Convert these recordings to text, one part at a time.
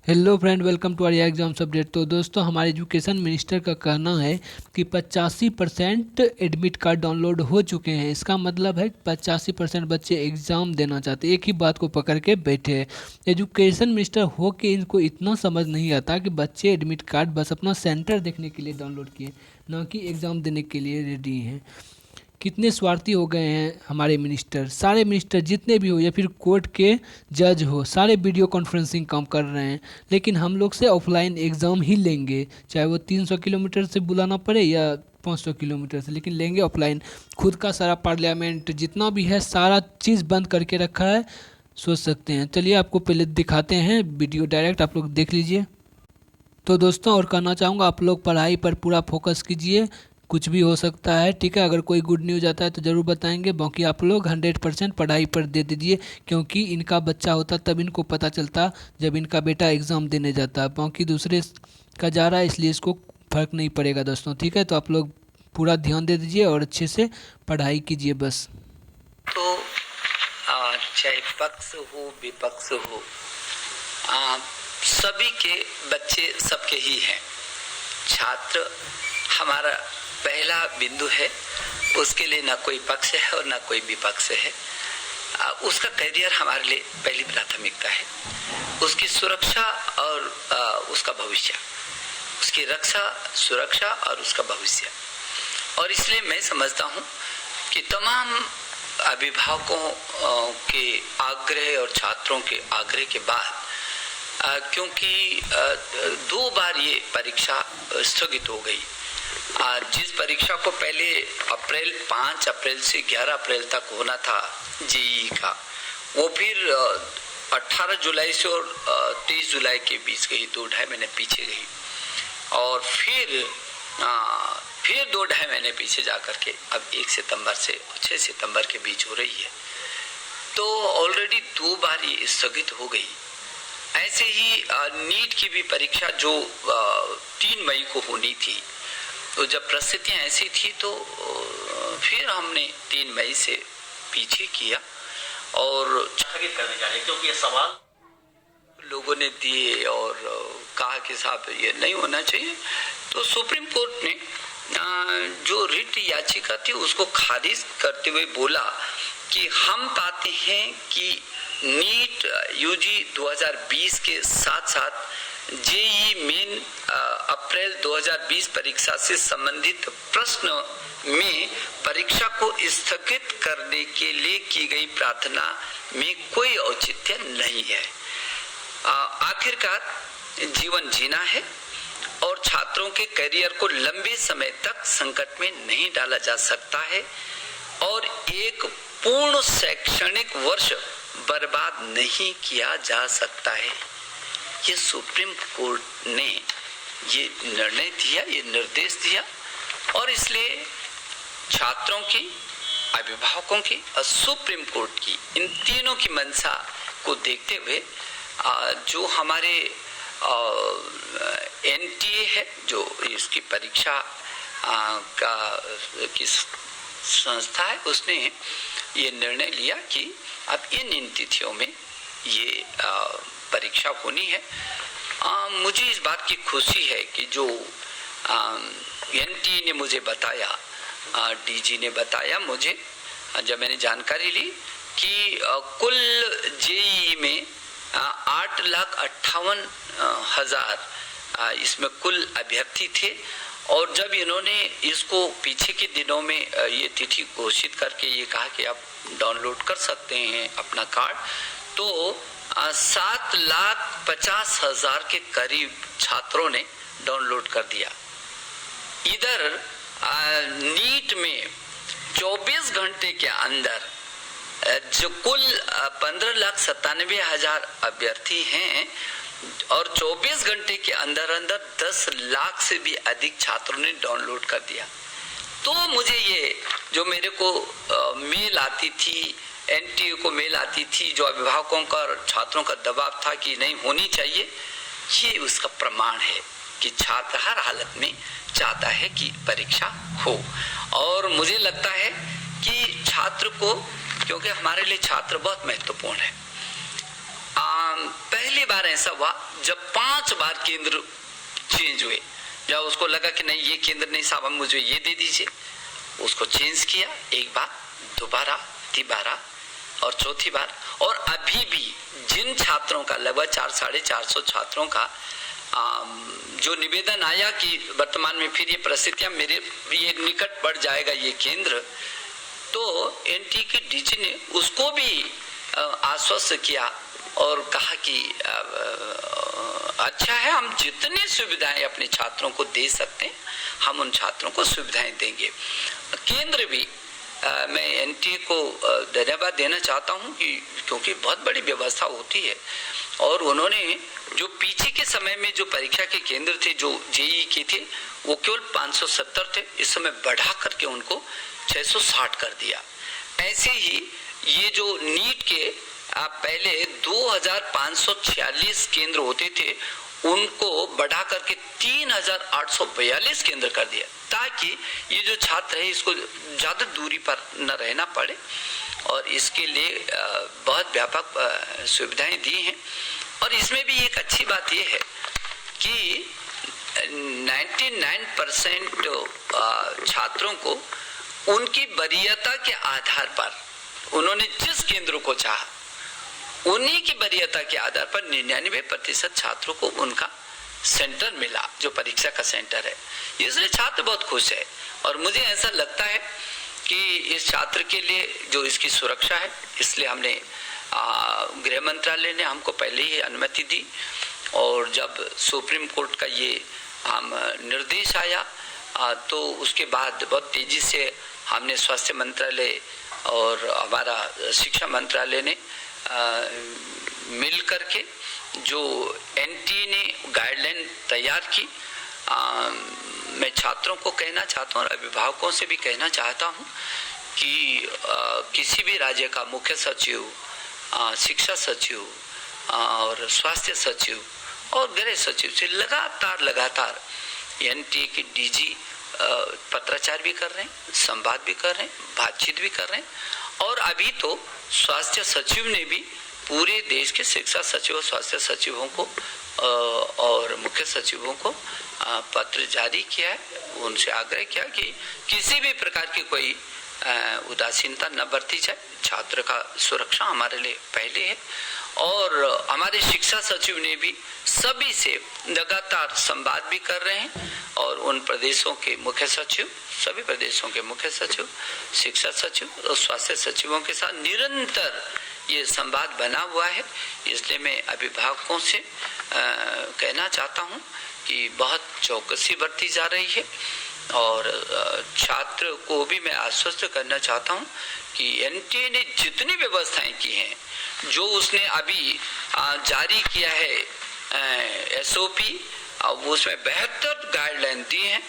Hello friend, welcome to our exams update. तो दोस्तों, हमारे एजुकेशन मिनिस्टर का कहना है कि 85% एडमिट कार्ड डाउनलोड हो चुके हैं। इसका मतलब है 85% बच्चे एग्ज़ाम देना चाहते हैं, एक ही बात को पकड़ के बैठे हैं। एजुकेशन मिनिस्टर हो के इनको इतना समझ नहीं आता कि बच्चे एडमिट कार्ड बस अपना सेंटर देखने के लिए डाउनलोड किए, ना कि एग्ज़ाम देने के लिए रेडी हैं। कितने स्वार्थी हो गए हैं हमारे मिनिस्टर। सारे मिनिस्टर जितने भी हो या फिर कोर्ट के जज हो, सारे वीडियो कॉन्फ्रेंसिंग काम कर रहे हैं, लेकिन हम लोग से ऑफलाइन एग्ज़ाम ही लेंगे, चाहे वो 300 किलोमीटर से बुलाना पड़े या 500 किलोमीटर से, लेकिन लेंगे ऑफलाइन। खुद का सारा पार्लियामेंट जितना भी है सारा चीज़ बंद करके रखा है। सोच सकते हैं। चलिए आपको पहले दिखाते हैं वीडियो, डायरेक्ट आप लोग देख लीजिए। तो दोस्तों, और कहना चाहूँगा आप लोग पढ़ाई पर पूरा फोकस कीजिए। कुछ भी हो सकता है, ठीक है। अगर कोई गुड न्यूज़ आता है तो ज़रूर बताएंगे। बाकी आप लोग 100% पढ़ाई पर दे दीजिए, क्योंकि इनका बच्चा होता तब इनको पता चलता जब इनका बेटा एग्ज़ाम देने जाता। बाकी दूसरे का जा रहा है, इसलिए इसको फ़र्क नहीं पड़ेगा दोस्तों, ठीक है। तो आप लोग पूरा ध्यान दे दीजिए और अच्छे से पढ़ाई कीजिए बस। तो चाहे पक्ष हो विपक्ष हो, सभी के बच्चे सबके ही हैं। छात्र हमारा पहला बिंदु है, उसके लिए ना कोई पक्ष है और ना कोई विपक्ष है। उसका करियर हमारे लिए पहली प्राथमिकता है। उसकी सुरक्षा और उसका भविष्य, उसकी रक्षा, सुरक्षा और उसका भविष्य। और इसलिए मैं समझता हूँ कि तमाम अभिभावकों के आग्रह और छात्रों के आग्रह के बाद, क्योंकि 2 बार ये परीक्षा स्थगित हो गई। जिस परीक्षा को पहले 5 अप्रैल से 11 अप्रैल तक होना था जेईई का, वो फिर 18 जुलाई से और 23 जुलाई के बीच गई, 2-2.5 महीने पीछे गई। और फिर 2-2.5 महीने पीछे जा करके अब 1 सितंबर से 6 सितंबर के बीच हो रही है। तो ऑलरेडी 2 बार ये स्थगित हो गई। ऐसे ही नीट की भी परीक्षा जो 3 मई को होनी थी, तो जब परिस्थितियाँ ऐसी थी तो फिर हमने 3 मई से पीछे किया और स्थगित करने जा रहे हैं, क्योंकि ये सवाल लोगों ने दिए और कहा कि साहब ये नहीं होना चाहिए। तो सुप्रीम कोर्ट ने जो रिट याचिका थी उसको खारिज करते हुए बोला कि हम पाते हैं कि नीट यूजी 2020 के साथ साथ जेईई मेन अप्रैल 2020 परीक्षा से संबंधित प्रश्न में परीक्षा को स्थगित करने के लिए की गई प्रार्थना में कोई औचित्य नहीं है। आखिरकार जीवन जीना है और छात्रों के करियर को लंबे समय तक संकट में नहीं डाला जा सकता है और एक पूर्ण शैक्षणिक वर्ष बर्बाद नहीं किया जा सकता है। ये सुप्रीम कोर्ट ने ये निर्णय दिया, ये निर्देश दिया और इसलिए छात्रों की, अभिभावकों की और सुप्रीम कोर्ट की, इन तीनों की मंशा को देखते हुए जो हमारे एनटीए है, जो इसकी परीक्षा का की संस्था है, उसने ये निर्णय लिया कि अब इन तिथियों में ये परीक्षा होनी है। मुझे इस बात की खुशी है कि जो एनटीए ने मुझे बताया, डीजी ने बताया मुझे, जब मैंने जानकारी ली कि कुल जेईई में 8,58,000 इसमें कुल अभ्यर्थी थे। और जब इन्होंने इसको पीछे के दिनों में ये तिथि घोषित करके ये कहा कि आप डाउनलोड कर सकते हैं अपना कार्ड, तो 7,50,000 के करीब छात्रों ने डाउनलोड कर दिया। इधर नीट में 24 घंटे के अंदर जो कुल 15,97,000 अभ्यर्थी हैं और 24 घंटे के अंदर 10 लाख से भी अधिक छात्रों ने डाउनलोड कर दिया। तो मुझे ये जो मेरे को मेल आती थी, एनटीए को मेल आती थी, जो अभिभावकों का और छात्रों का दबाव था कि नहीं होनी चाहिए, ये उसका प्रमाण है कि छात्र हर हालत में चाहता है कि परीक्षा हो। और मुझे लगता है कि छात्र को, क्योंकि हमारे लिए छात्र बहुत महत्वपूर्ण है, पहली बार ऐसा हुआ जब 5 बार केंद्र चेंज हुए। जब उसको लगा कि नहीं ये केंद्र नहीं साहब, हम मुझे ये दे दीजिए, उसको चेंज किया, एक बार, दोबारा, तीबारा और चौथी बार। और अभी भी जिन छात्रों का लगभग 400-450 छात्रों का जो निवेदन आया कि वर्तमान में फिर ये परिस्थितियां मेरे ये निकट पड़ जाएगा ये केंद्र, तो एनटी की डीजी ने उसको भी आश्वस्त किया और कहा कि अच्छा है, हम जितनी सुविधाएं अपने छात्रों को दे सकते हैं हम उन छात्रों को सुविधाएं देंगे। केंद्र भी मैं एनटीए को धन्यवाद देना चाहता हूं कि क्योंकि बहुत बड़ी व्यवस्था होती है और उन्होंने जो पीछे के समय में जो परीक्षा के केंद्र थे जो जेईई के थे वो केवल 570 थे, इस समय बढ़ा करके उनको 660 कर दिया। ऐसे ही ये जो नीट के पहले 2546 केंद्र होते थे उनको बढ़ा करके 3842 केंद्र कर दिया, ताकि ये जो छात्र है इसको ज्यादा दूरी पर न रहना पड़े और इसके लिए बहुत व्यापक सुविधाएं दी हैं। और इसमें भी एक अच्छी बात यह है कि 99% छात्रों को उनकी वरीयता के आधार पर उन्होंने जिस केंद्र को चाहा उन्हीं की वरीयता के आधार पर 99% छात्रों को उनका सेंटर मिला जो परीक्षा का सेंटर है। इसलिए छात्र बहुत खुश है और मुझे ऐसा लगता है कि इस छात्र के लिए जो इसकी सुरक्षा है, इसलिए हमने गृह मंत्रालय ने हमको पहले ही अनुमति दी और जब सुप्रीम कोर्ट का ये निर्देश आया तो उसके बाद बहुत तेजी से हमने स्वास्थ्य मंत्रालय और हमारा शिक्षा मंत्रालय ने मिल करके जो एनटीए ने गाइडलाइन तैयार की, मैं छात्रों को कहना चाहता हूँ और अभिभावकों से भी कहना चाहता हूँ कि किसी भी राज्य का मुख्य सचिव, शिक्षा सचिव और स्वास्थ्य सचिव और गृह सचिव से लगातार एनटीए की डीजी पत्राचार भी कर रहे हैं, संवाद भी कर रहे हैं, बातचीत भी कर रहे हैं। और अभी तो स्वास्थ्य सचिव ने भी पूरे देश के शिक्षा सचिव, स्वास्थ्य सचिवों को और मुख्य सचिवों को पत्र जारी किया है, उनसे आग्रह किया कि किसी भी प्रकार की कोई उदासीनता न बरती जाए। छात्र का सुरक्षा हमारे लिए पहले है। और हमारे शिक्षा सचिव ने भी सभी से लगातार संवाद भी कर रहे हैं और उन प्रदेशों के मुख्य सचिव, सभी प्रदेशों के मुख्य सचिव, शिक्षा सचिव और स्वास्थ्य सचिवों के साथ निरंतर ये संवाद बना हुआ है। इसलिए मैं अभिभावकों से कहना चाहता हूँ कि बहुत चौकसी बरती जा रही है और छात्र को भी मैं आश्वस्त करना चाहता हूँ कि एनटीए ने जितनी व्यवस्थाएं की हैं, जो उसने अभी जारी किया है एसओपी, उसमें बेहतर गाइडलाइन दी है,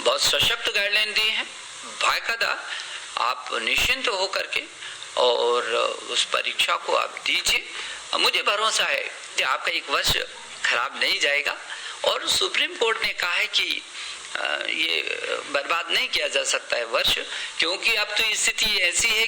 बहुत सशक्त गाइडलाइन दी है। बाकायदा आप निश्चिंत होकर के और उस परीक्षा को आप दीजिए। मुझे भरोसा है कि आपका एक वर्ष खराब नहीं जाएगा और सुप्रीम कोर्ट ने कहा है कि ये बर्बाद नहीं किया जा सकता है वर्ष, क्योंकि अब तो स्थिति ऐसी है